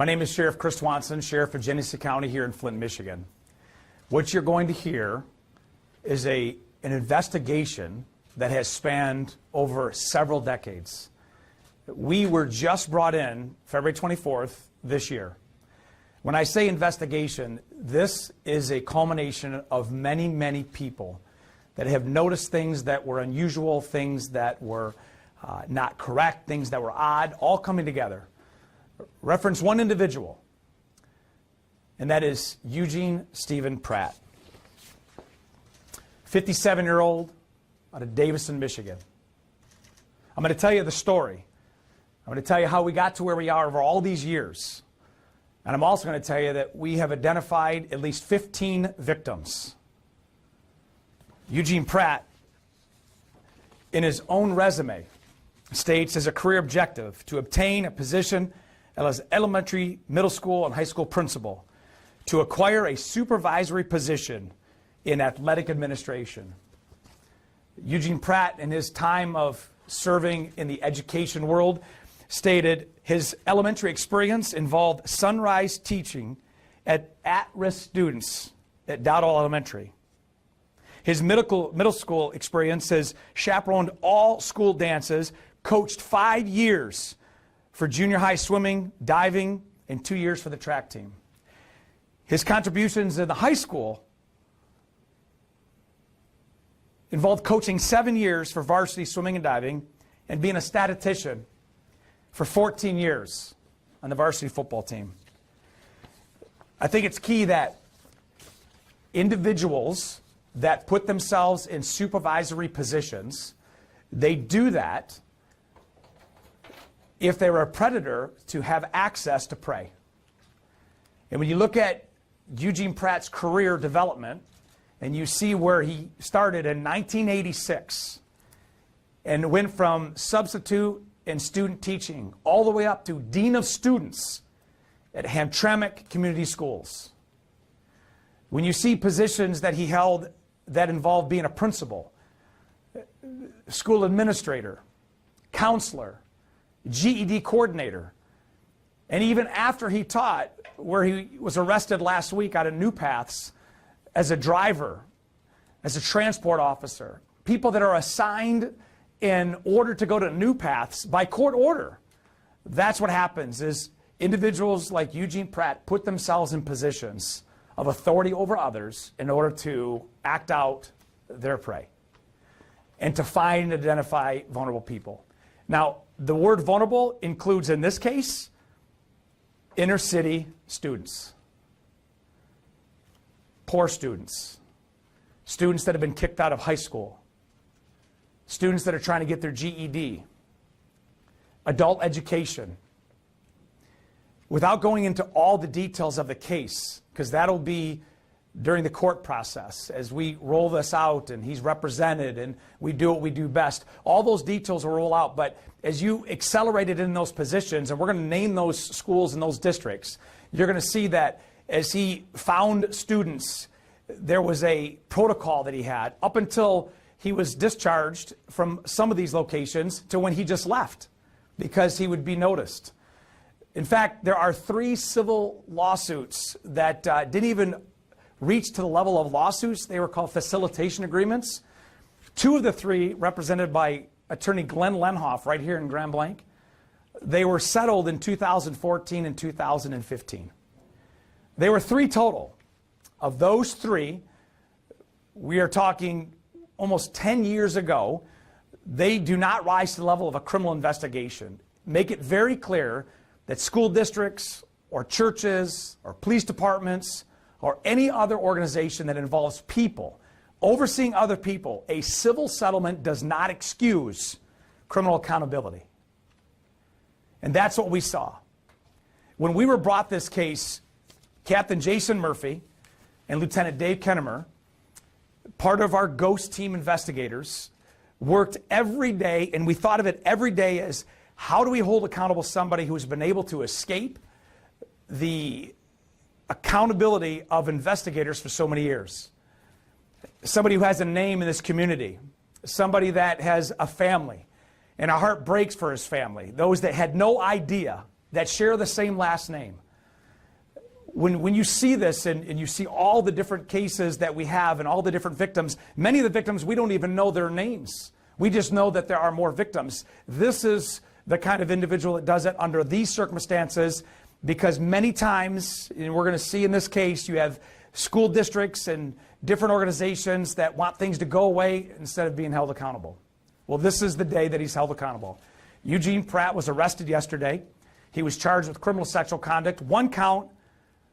My name is Sheriff Chris Swanson, Sheriff of Genesee County here in Flint, Michigan. What you're going to hear is an investigation that has spanned over several decades. We were just brought in February 24th this year. When I say investigation, this is a culmination of many, many people that have noticed things that were unusual, things that were not correct, things that were odd, all coming together. Reference one individual, and that is Eugene Stephen Pratt, 57-year-old out of Davison, Michigan. I'm going to tell you the story. I'm going to tell you how we got to where we are over all these years. And I'm also going to tell you that we have identified at least 15 victims. Eugene Pratt, in his own resume, states as a career objective to obtain a position as elementary, middle school, and high school principal, to acquire a supervisory position in athletic administration. Eugene Pratt, in his time of serving in the education world, stated his elementary experience involved sunrise teaching at-risk students at Dowdall Elementary. His middle school experience has chaperoned all school dances, coached 5 years for junior high swimming, diving, and 2 years for the track team. His contributions in the high school involved coaching 7 years for varsity swimming and diving and being a statistician for 14 years on the varsity football team. I think it's key that individuals that put themselves in supervisory positions, they do that if they were a predator to have access to prey. And when you look at Eugene Pratt's career development, and you see where he started in 1986 and went from substitute and student teaching all the way up to Dean of Students at Hamtramck Community Schools. When you see positions that he held that involved being a principal, school administrator, counselor, GED coordinator, and even after he taught, where he was arrested last week out of New Paths as a driver, as a transport officer, people that are assigned in order to go to New Paths by court order. That's what happens, is individuals like Eugene Pratt put themselves in positions of authority over others in order to act out their prey and to find and identify vulnerable people. Now, the word vulnerable includes, in this case, inner city students, poor students, students that have been kicked out of high school, students that are trying to get their GED, adult education. Without going into all the details of the case, because that'll be during the court process as we roll this out and he's represented and we do what we do best. All those details will roll out, but as you accelerated in those positions, and we're going to name those schools and those districts, you're going to see that as he found students, there was a protocol that he had up until he was discharged from some of these locations to when he just left because he would be noticed. In fact, there are 3 civil lawsuits that didn't even reach to the level of lawsuits. They were called facilitation agreements. 2 of the 3 represented by attorney Glenn Lenhoff right here in Grand Blanc. They were settled in 2014 and 2015. There were 3 total. Of those 3, we are talking almost 10 years ago. They do not rise to the level of a criminal investigation. Make it very clear that school districts or churches or police departments or any other organization that involves people overseeing other people, a civil settlement does not excuse criminal accountability. And that's what we saw. When we were brought this case, Captain Jason Murphy and Lieutenant Dave Kennemer, part of our GHOST team investigators, worked every day, and we thought of it every day as, how do we hold accountable somebody who has been able to escape the accountability of investigators for so many years? Somebody who has a name in this community, somebody that has a family, and our heart breaks for his family, those that had no idea, that share the same last name. when you see this and you see all the different cases that we have and all the different victims, many of the victims, we don't even know their names. We just know that there are more victims. This is the kind of individual that does it under these circumstances, because many times, and we're going to see in this case, you have school districts and different organizations that want things to go away instead of being held accountable. Well, this is the day that he's held accountable. Eugene Pratt was arrested yesterday. He was charged with criminal sexual conduct, 1 count,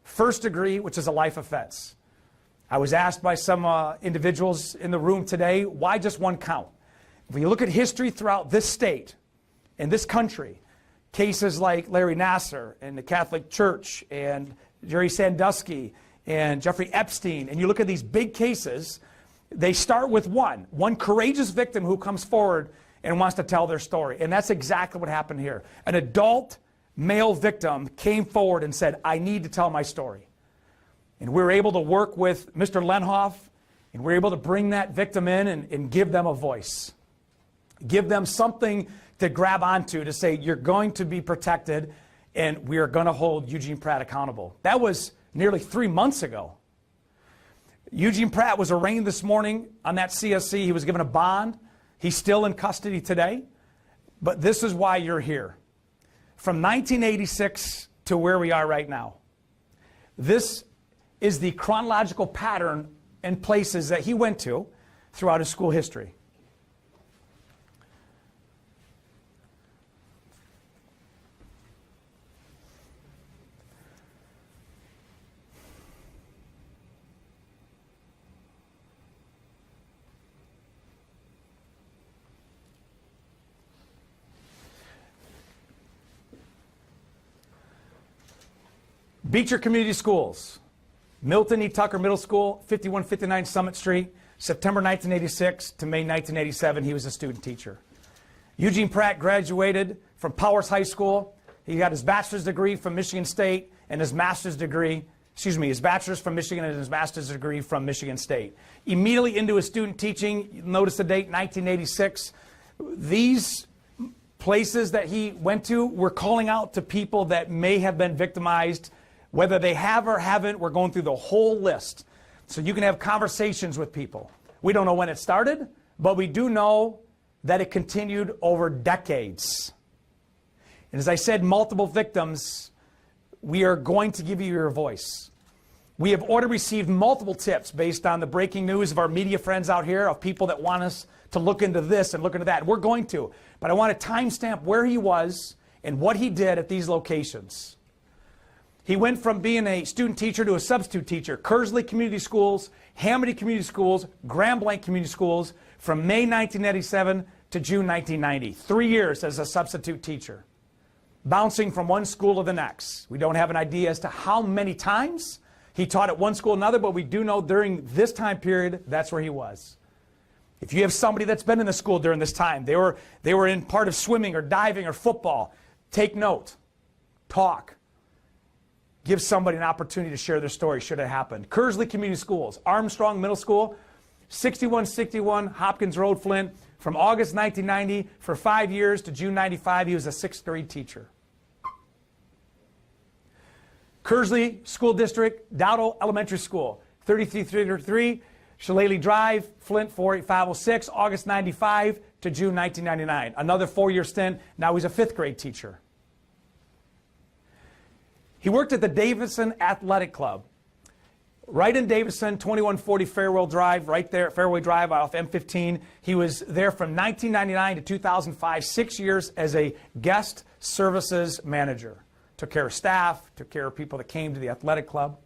first degree, which is a life offense. I was asked by some individuals in the room today, why just 1 count? If you look at history throughout this state and this country, cases like Larry Nassar and the Catholic Church and Jerry Sandusky and Jeffrey Epstein, and you look at these big cases, they start with one courageous victim who comes forward and wants to tell their story. And that's exactly what happened here. An adult male victim came forward and said, I need to tell my story. And we were able to work with Mr. Lenhoff, and we were able to bring that victim in and give them a voice. Give them something to grab onto to say, you're going to be protected, and we are going to hold Eugene Pratt accountable. That was nearly 3 months ago. Eugene Pratt was arraigned this morning on that CSC. He was given a bond. He's still in custody today. But this is why you're here. From 1986 to where we are right now. This is the chronological pattern and places that he went to throughout his school history. Beecher Community Schools, Milton E. Tucker Middle School, 5159 Summit Street, September 1986 to May 1987, he was a student teacher. Eugene Pratt graduated from Powers High School. He got his bachelor's degree from Michigan State and his master's degree, his bachelor's from Michigan and his master's degree from Michigan State. Immediately into his student teaching, notice the date, 1986. These places that he went to were calling out to people that may have been victimized. Whether they have or haven't, we're going through the whole list. So you can have conversations with people. We don't know when it started, but we do know that it continued over decades. And as I said, multiple victims, we are going to give you your voice. We have already received multiple tips based on the breaking news of our media friends out here, of people that want us to look into this and look into that. We're going to. But I want to timestamp where he was and what he did at these locations. He went from being a student teacher to a substitute teacher. Kersley Community Schools, Hamady Community Schools, Grand Blanc Community Schools from May 1987 to June 1990. 3 years as a substitute teacher. Bouncing from one school to the next. We don't have an idea as to how many times he taught at one school or another, but we do know during this time period, that's where he was. If you have somebody that's been in the school during this time, they were in part of swimming or diving or football, take note, talk. Give somebody an opportunity to share their story should it happen. Kersley Community Schools, Armstrong Middle School, 6161 Hopkins Road, Flint. From August 1990 for 5 years to June 95, he was a 6th grade teacher. Kersley School District, Dowdle Elementary School, 3333 Shillelagh Drive, Flint 48506, August 95 to June 1999. Another 4-year stint. Now he's a 5th grade teacher. He worked at the Davison Athletic Club, right in Davison, 2140 Fairway Drive, right there, Fairway Drive off M15. He was there from 1999 to 2005, 6 years as a guest services manager. Took care of staff, took care of people that came to the athletic club.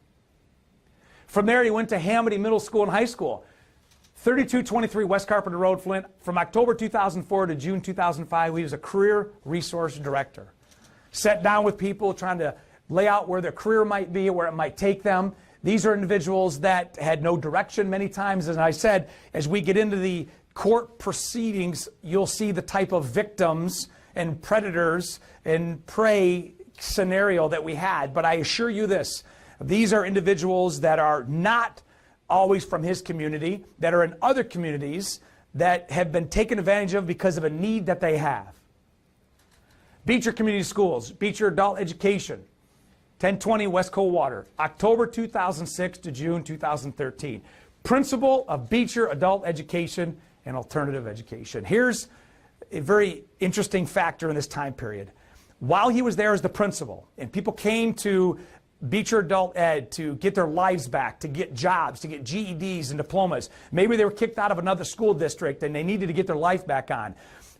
From there, he went to Hamady Middle School and High School, 3223 West Carpenter Road, Flint. From October 2004 to June 2005, he was a career resource director. Sat down with people trying to lay out where their career might be, where it might take them. These are individuals that had no direction many times. As I said, as we get into the court proceedings, you'll see the type of victims and predators and prey scenario that we had. But I assure you this, these are individuals that are not always from his community, that are in other communities that have been taken advantage of because of a need that they have. Beecher Community Schools, Beecher Adult Education. 1020 West Coldwater, October 2006 to June 2013. Principal of Beecher Adult Education and Alternative Education. Here's a very interesting factor in this time period. While he was there as the principal, and people came to Beecher Adult Ed to get their lives back, to get jobs, to get GEDs and diplomas. Maybe they were kicked out of another school district and they needed to get their life back on.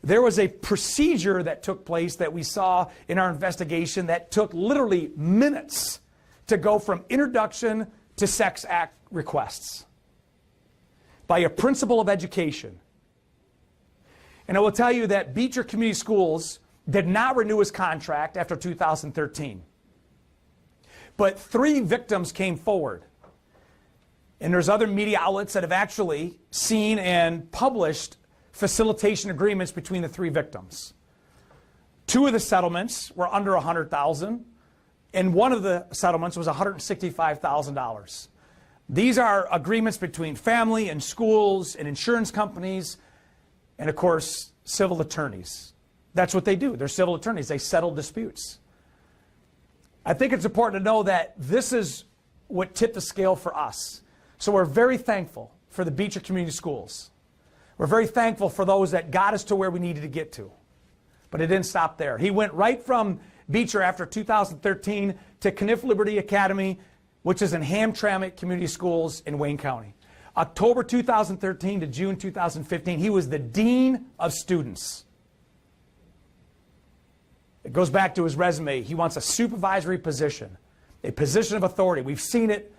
There was a procedure that took place that we saw in our investigation that took literally minutes to go from introduction to sex act requests by a principal of education. And I will tell you that Beecher Community Schools did not renew his contract after 2013. But 3 victims came forward. And there's other media outlets that have actually seen and published facilitation agreements between the 3 victims. 2 of the settlements were under $100,000, and one of the settlements was $165,000. These are agreements between family and schools and insurance companies and, of course, civil attorneys. That's what they do. They're civil attorneys. They settle disputes. I think it's important to know that this is what tipped the scale for us. So we're very thankful for the Beecher Community Schools. We're very thankful for those that got us to where we needed to get to. But it didn't stop there. He went right from Beecher after 2013 to Kniff Liberty Academy, which is in Hamtramck Community Schools in Wayne County. October 2013 to June 2015, he was the Dean of Students. It goes back to his resume. He wants a supervisory position, a position of authority. We've seen it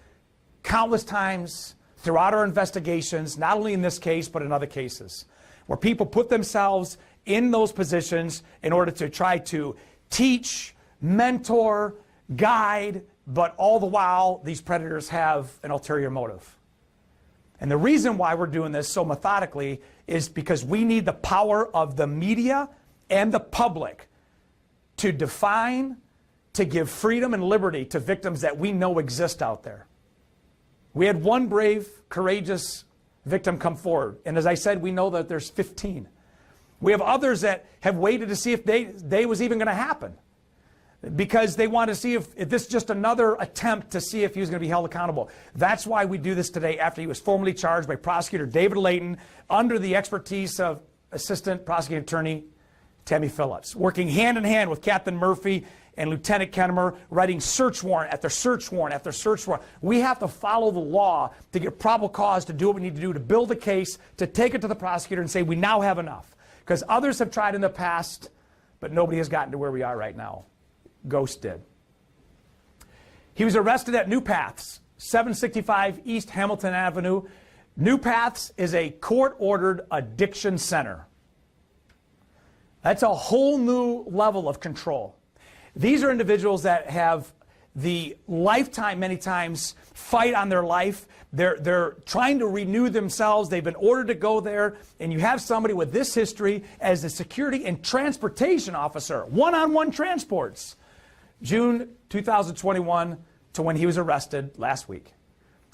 countless times throughout our investigations, not only in this case, but in other cases, where people put themselves in those positions in order to try to teach, mentor, guide, but all the while, these predators have an ulterior motive. And the reason why we're doing this so methodically is because we need the power of the media and the public to define, to give freedom and liberty to victims that we know exist out there. We had one brave, courageous victim come forward. And as I said, we know that there's 15. We have others that have waited to see if they was even going to happen, because they want to see if this is just another attempt to see if he was going to be held accountable. That's why we do this today after he was formally charged by Prosecutor David Layton under the expertise of Assistant Prosecuting Attorney Tammy Phillips, working hand in hand with Captain Murphy and Lieutenant Kennemer, writing search warrant after search warrant after search warrant. We have to follow the law to get probable cause to do what we need to do to build a case, to take it to the prosecutor and say we now have enough. Because others have tried in the past, but nobody has gotten to where we are right now. Ghost did. He was arrested at New Paths, 765 East Hamilton Avenue. New Paths is a court-ordered addiction center. That's a whole new level of control. These are individuals that have the lifetime, many times, fight on their life. They're trying to renew themselves. They've been ordered to go there. And you have somebody with this history as a security and transportation officer, one-on-one transports. June 2021 to when he was arrested last week.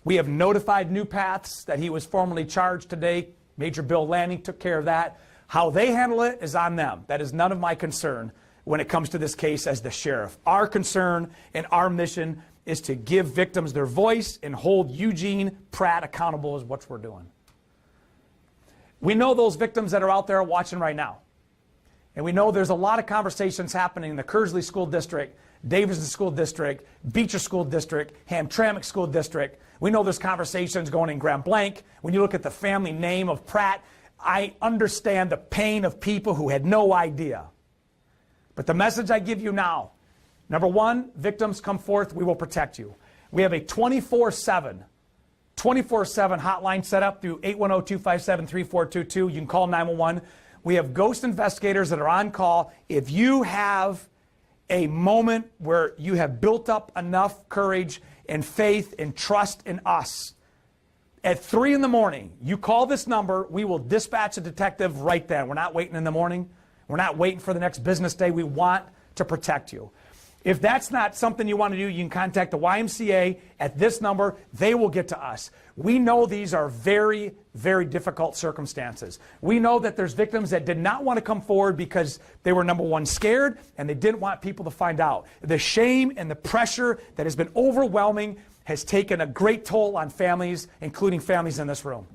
We have notified New Paths that he was formally charged today. Major Bill Lanning took care of that. How they handle it is on them. That is none of my concern when it comes to this case as the sheriff. Our concern and our mission is to give victims their voice and hold Eugene Pratt accountable is what we're doing. We know those victims that are out there watching right now. And we know there's a lot of conversations happening in the Kersley School District, Davidson School District, Beecher School District, Hamtramck School District. We know there's conversations going in Grand Blanc. When you look at the family name of Pratt, I understand the pain of people who had no idea. But the message I give you now, number one, victims come forth, we will protect you. We have a 24/7 hotline set up through 810-257-3422. You can call 911. We have ghost investigators that are on call. If you have a moment where you have built up enough courage and faith and trust in us, at 3 in the morning, you call this number, we will dispatch a detective right then. We're not waiting in the morning. We're not waiting for the next business day. We want to protect you. If that's not something you want to do, you can contact the YMCA at this number. They will get to us. We know these are very, very difficult circumstances. We know that there's victims that did not want to come forward because they were, number one, scared, and they didn't want people to find out. The shame and the pressure that has been overwhelming has taken a great toll on families, including families in this room.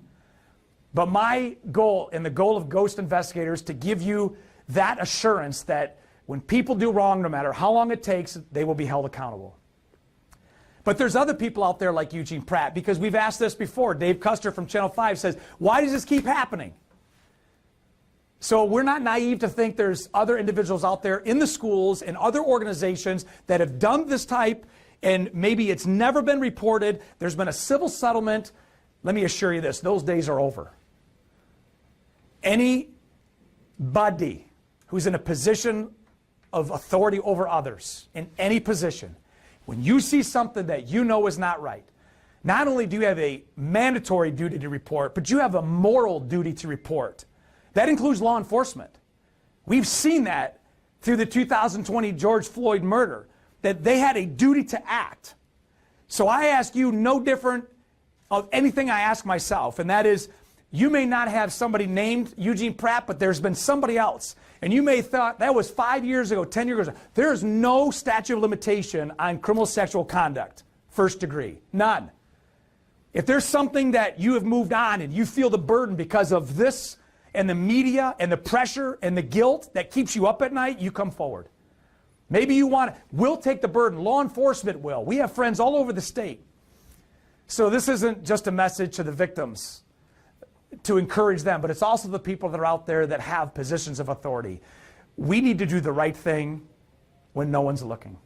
But my goal and the goal of Ghost Investigators is to give you that assurance that when people do wrong, no matter how long it takes, they will be held accountable. But there's other people out there like Eugene Pratt, because we've asked this before. Dave Custer from Channel 5 says, why does this keep happening? So we're not naive to think there's other individuals out there in the schools and other organizations that have done this type, and maybe it's never been reported. There's been a civil settlement. Let me assure you this, those days are over. Anybody who's in a position of authority over others, in any position, when you see something that you know is not right, not only do you have a mandatory duty to report, but you have a moral duty to report. That includes law enforcement. We've seen that through the 2020 George Floyd murder, that they had a duty to act. So I ask you no different of anything I ask myself, and that is, you may not have somebody named Eugene Pratt, but there's been somebody else. And you may have thought, that was 5 years ago, 10 years ago. There is no statute of limitation on criminal sexual conduct, first degree. None. If there's something that you have moved on and you feel the burden because of this and the media and the pressure and the guilt that keeps you up at night, you come forward. Maybe you want to, we'll take the burden. Law enforcement will. We have friends all over the state. So this isn't just a message to the victims to encourage them, but it's also the people that are out there that have positions of authority. We need to do the right thing when no one's looking.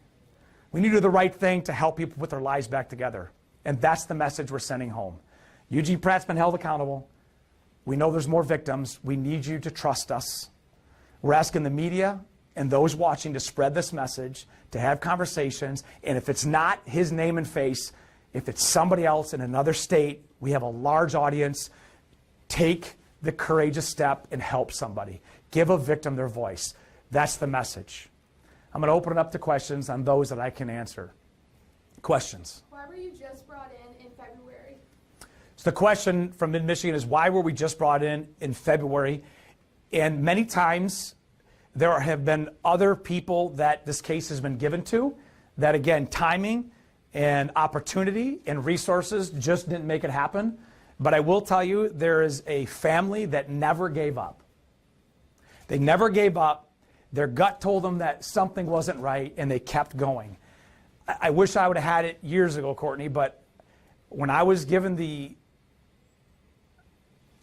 We need to do the right thing to help people put their lives back together. And that's the message we're sending home. Eugene Pratt's been held accountable. We know there's more victims. We need you to trust us. We're asking the media and those watching to spread this message, to have conversations, and if it's not his name and face, if it's somebody else in another state, we have a large audience. Take the courageous step and help somebody. Give a victim their voice. That's the message. I'm going to open it up to questions on those that I can answer. Questions? Why were you just brought in February? So the question from Mid-Michigan is, why were we just brought in February? And many times there have been other people that this case has been given to that, again, timing and opportunity and resources just didn't make it happen. But I will tell you, there is a family that never gave up. They never gave up. Their gut told them that something wasn't right, and they kept going. I wish I would have had it years ago, Courtney, but when I was given the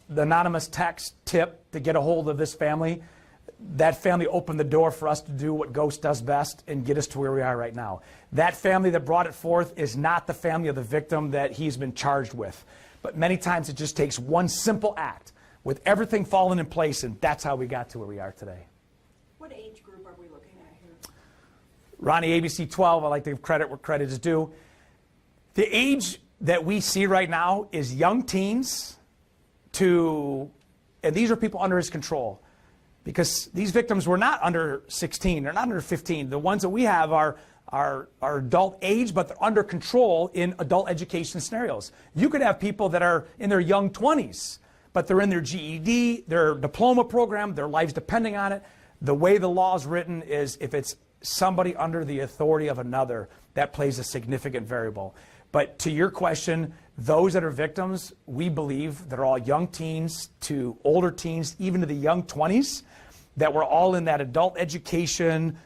anonymous text tip to get a hold of this family, that family opened the door for us to do what Ghost does best and get us to where we are right now. That family that brought it forth is not the family of the victim that he's been charged with. But many times it just takes one simple act with everything falling in place, and that's how we got to where we are today. What age group are we looking at here? Ronnie, ABC 12, I like to give credit where credit is due. The age that we see right now is young teens to, and these are people under his control, because these victims were not under 16, they're not under 15. The ones that we have are adult age, but they're under control in adult education scenarios. You could have people that are in their young 20s, but they're in their GED, their diploma program, their life's depending on it. The way the law is written is if it's somebody under the authority of another, that plays a significant variable. But to your question, those that are victims, we believe that are all young teens to older teens, even to the young 20s, that were all in that adult education,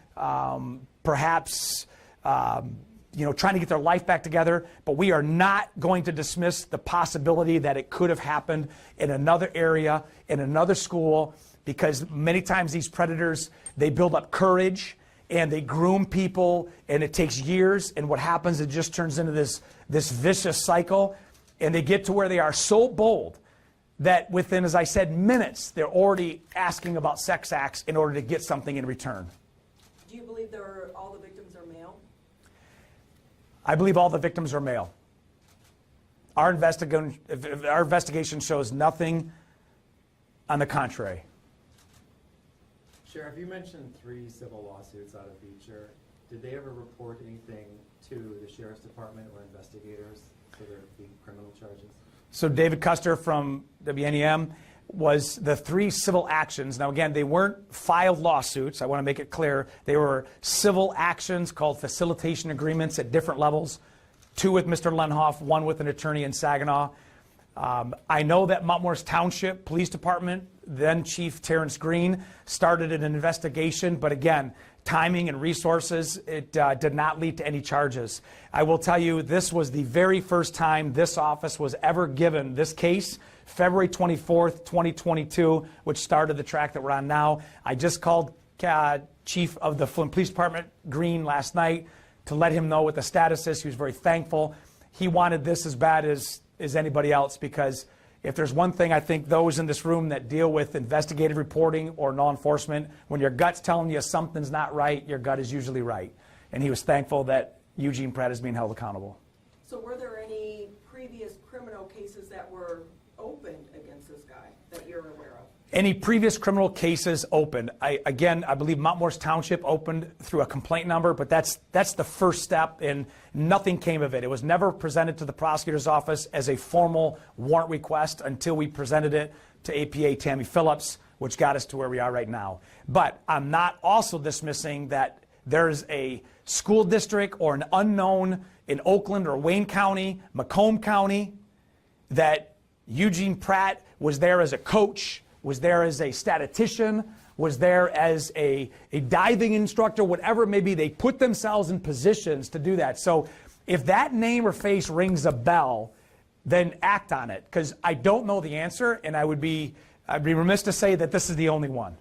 perhaps trying to get their life back together. But we are not going to dismiss the possibility that it could have happened in another area, in another school, because many times these predators, they build up courage and they groom people, and it takes years, and what happens, it just turns into this vicious cycle, and they get to where they are so bold that within, as I said, minutes, they're already asking about sex acts in order to get something in return. Do you believe all the victims are male? I believe all the victims are male. Our investigation shows nothing on the contrary. Sheriff, you mentioned 3 civil lawsuits out of Beecher. did they ever report anything to the sheriff's department or investigators for their criminal charges? So David Custer from WNEM was the 3 civil actions. Now, again, they weren't filed lawsuits. I want to make it clear. They were civil actions called facilitation agreements at different levels. 2 with Mr. Lenhoff, 1 with an attorney in Saginaw. I know that Mount Morris Township Police Department, then Chief Terrence Green, started an investigation. But again, timing and resources, it did not lead to any charges. I will tell you, this was the very first time this office was ever given this case, February 24th, 2022, which started the track that we're on now. I just called Chief of the Flint Police Department, Green, last night to let him know what the status is. He was very thankful. He wanted this as bad as anybody else, because if there's one thing I think those in this room that deal with investigative reporting or law enforcement, when your gut's telling you something's not right, your gut is usually right. And he was thankful that Eugene Pratt is being held accountable. So were there any previous criminal cases that were opened against this guy that you're aware of? Any previous criminal cases opened? I believe Mount Morris Township opened through a complaint number, but that's the first step, and nothing came of it. It was never presented to the prosecutor's office as a formal warrant request until we presented it to APA Tammy Phillips, which got us to where we are right now. But I'm not also dismissing that there's a school district or an unknown in Oakland or Wayne County, Macomb County, that Eugene Pratt was there as a coach, was there as a statistician, was there as a diving instructor, whatever it may be. They put themselves in positions to do that. So if that name or face rings a bell, then act on it, because I don't know the answer, and I'd be remiss to say that this is the only one.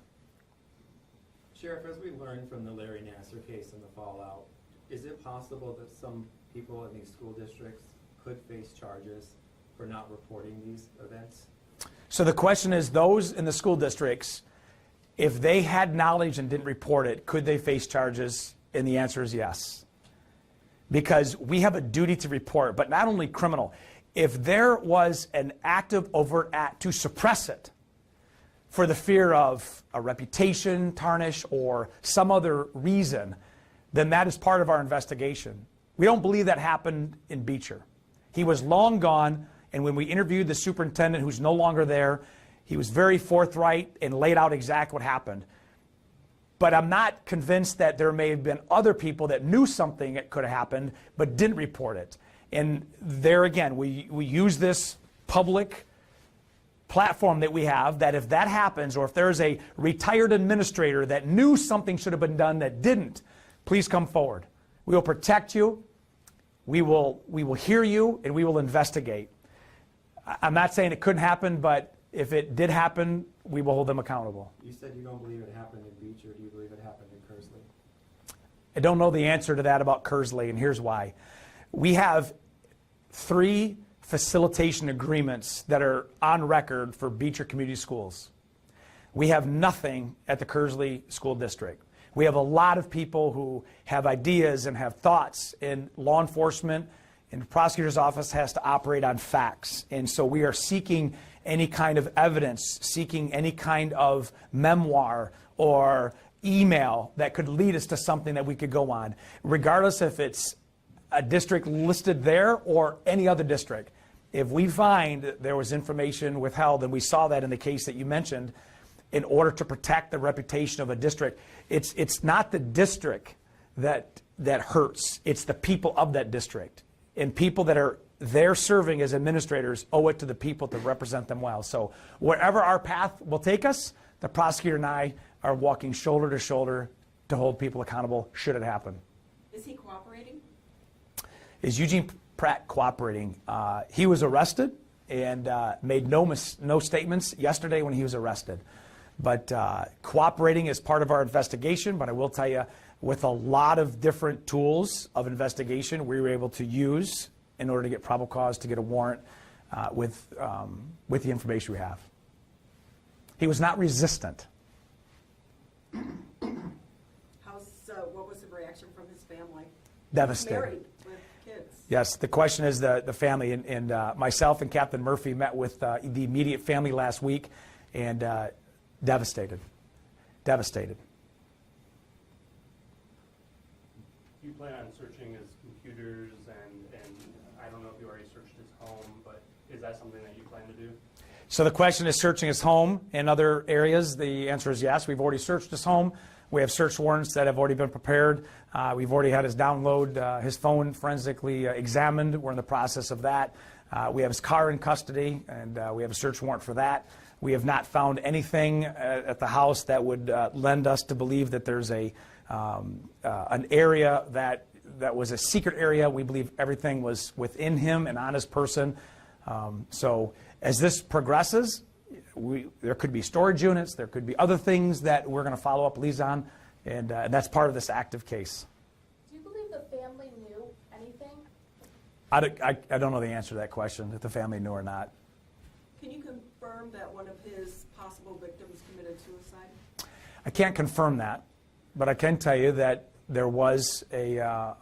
Sheriff, as we learned from the Larry Nassar case and the fallout, is it possible that some people in these school districts could face charges for not reporting these events? So the question is, those in the school districts, if they had knowledge and didn't report it, could they face charges? And the answer is yes. Because we have a duty to report, but not only criminal. If there was an active, overt act to suppress it for the fear of a reputation tarnish or some other reason, then that is part of our investigation. We don't believe that happened in Beecher. He was long gone. And when we interviewed the superintendent, who's no longer there, he was very forthright and laid out exactly what happened. But I'm not convinced that there may have been other people that knew something that could have happened but didn't report it. And there again, we use this public platform that we have, that if that happens, or if there's a retired administrator that knew something should have been done that didn't, please come forward. We will protect you, we will hear you, and we will investigate. I'm not saying it couldn't happen, but if it did happen, we will hold them accountable. You said you don't believe it happened in Beecher. Do you believe it happened in Kersley? I don't know the answer to that about Kersley, and here's why. We have 3 facilitation agreements that are on record for Beecher Community Schools. We have nothing at the Kersley School District. We have a lot of people who have ideas and have thoughts in law enforcement, and the prosecutor's office has to operate on facts. And so we are seeking any kind of evidence, seeking any kind of memoir or email that could lead us to something that we could go on, regardless if it's a district listed there or any other district. If we find that there was information withheld, and we saw that in the case that you mentioned, in order to protect the reputation of a district, it's not the district that hurts, it's the people of that district. And people that are there serving as administrators owe it to the people to represent them well. So wherever our path will take us, the prosecutor and I are walking shoulder to shoulder to hold people accountable should it happen. Is he cooperating? Is Eugene Pratt cooperating? He was arrested and made no statements yesterday when he was arrested. But cooperating is part of our investigation. But I will tell you, with a lot of different tools of investigation we were able to use in order to get probable cause to get a warrant with the information we have. He was not resistant. What was the reaction from his family? Devastated. He's married with kids. Yes, the question is the family. And myself and Captain Murphy met with the immediate family last week, and devastated. Devastated. you plan on searching his computers and I don't know if you already searched his home, but is that something that you plan to do? So the question is searching his home and other areas. The answer is yes. We've already searched his home. We have search warrants that have already been prepared. We've already had his his phone forensically examined. We're in the process of that. We have his car in custody, and we have a search warrant for that. We have not found anything at the house that would lend us to believe that there's an area that was a secret area. We believe everything was within him and on his person. So as this progresses, there could be storage units, there could be other things that we're going to follow up leads on, and that's part of this active case. Do you believe the family knew anything? I don't know the answer to that question, if the family knew or not. Can you confirm that one of his possible victims committed suicide? I can't confirm that, but I can tell you that there was a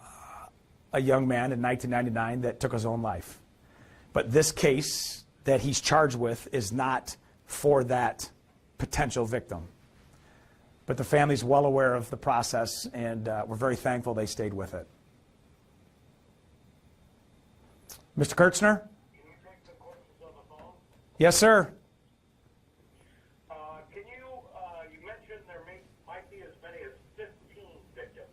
young man in 1999 that took his own life. But this case that he's charged with is not for that potential victim. But the family's well aware of the process, and we're very thankful they stayed with it. Mr. Kirchner? Can you take the questions on the phone? Yes, sir. Can you mentioned there might be as many as 15 victims.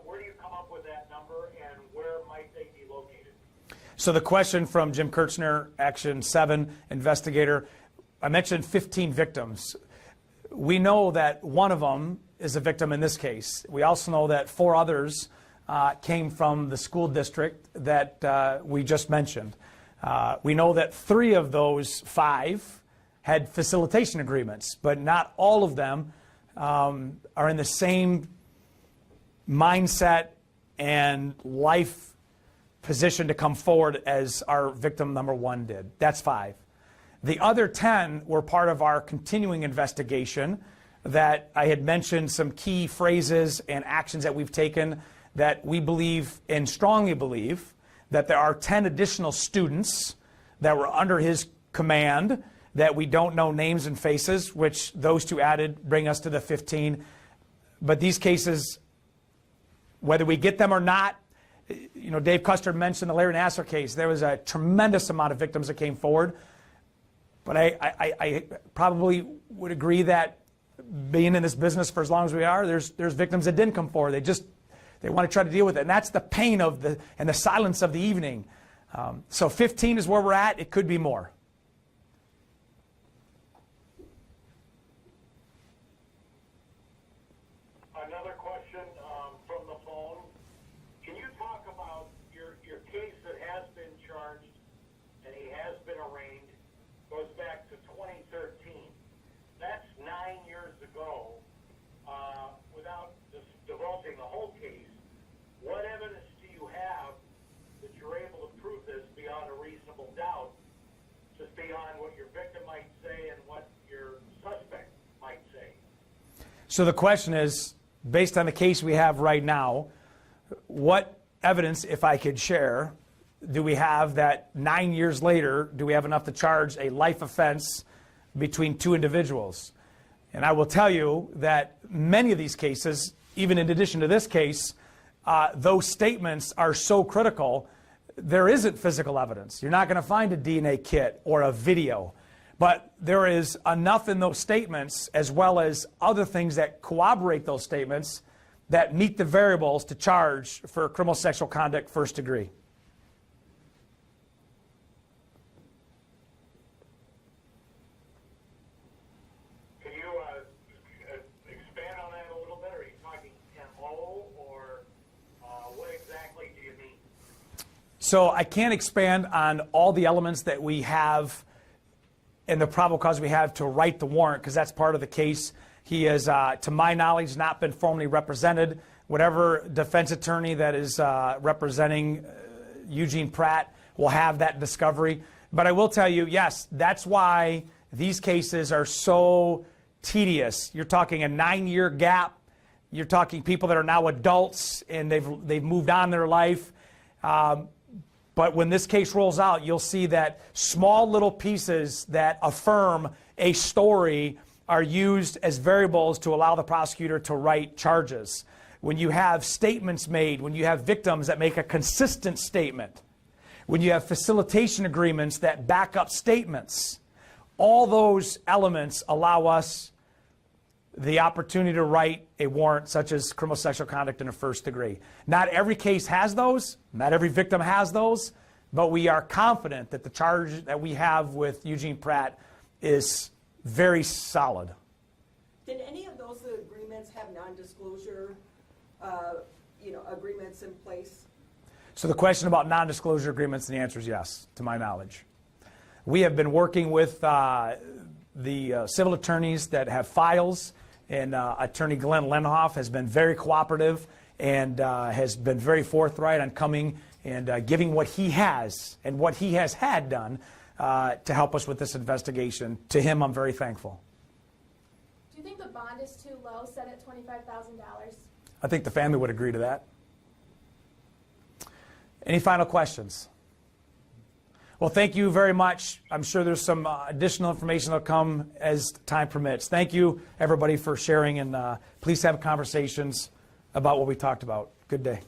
Where do you come up with that number, and where might they be located? So the question from Jim Kirchner, Action 7 investigator, I mentioned 15 victims. We know that one of them is a victim in this case. We also know that 4 others came from the school district that we just mentioned. We know that 3 of those 5 had facilitation agreements, but not all of them are in the same mindset and life position to come forward as our victim number 1 did. That's 5. The other 10 were part of our continuing investigation that I had mentioned some key phrases and actions that we've taken that we believe and strongly believe that there are 10 additional students that were under his command that we don't know names and faces, which those 2 added bring us to the 15. But these cases, whether we get them or not, you know, Dave Custer mentioned the Larry Nassar case. There was a tremendous amount of victims that came forward. But I probably would agree that being in this business for as long as we are, there's victims that didn't come forward. They want to try to deal with it. And that's the pain of and the silence of the evening. So 15 is where we're at. It could be more. Another question from the phone. Can you talk about your case that has been charged and he has been arraigned, goes back to 2013. That's 9 years ago. Without divulging the whole case, what evidence do you have that you're able to prove this beyond a reasonable doubt, just beyond what your victim might say and what your suspect might say? So the question is, based on the case we have right now, what evidence, if I could share, do we have that 9 years later, do we have enough to charge a life offense between 2 individuals? And I will tell you that many of these cases, even in addition to this case, those statements are so critical, there isn't physical evidence. You're not going to find a DNA kit or a video. But there is enough in those statements, as well as other things that corroborate those statements, that meet the variables to charge for criminal sexual conduct first degree. Can you expand on that a little bit? Are you talking 10-0 or what exactly do you mean? So I can't expand on all the elements that we have and the probable cause we have to write the warrant, because that's part of the case. He has, to my knowledge, not been formally represented. Whatever defense attorney that is representing Eugene Pratt will have that discovery. But I will tell you, yes, that's why these cases are so tedious. You're talking a 9-year gap. You're talking people that are now adults and they've moved on in their life. But when this case rolls out, you'll see that small little pieces that affirm a story are used as variables to allow the prosecutor to write charges. when you have statements made, when you have victims that make a consistent statement, when you have facilitation agreements that back up statements, all those elements allow us the opportunity to write a warrant such as criminal sexual conduct in the first degree. Not every case has those, not every victim has those, but we are confident that the charge that we have with Eugene Pratt is very solid. Did any of those agreements have non-disclosure, agreements in place? So the question about non-disclosure agreements, the answer is yes, to my knowledge. We have been working with the civil attorneys that have files, and Attorney Glenn Lenhoff has been very cooperative and has been very forthright on coming and giving what he has and what he has had done to help us with this investigation. To him, I'm very thankful. Do you think the bond is too low, set at $25,000? I think the family would agree to that. Any final questions? Well, thank you very much. I'm sure there's some additional information that'll come as time permits. Thank you, everybody, for sharing, and please have conversations about what we talked about. Good day.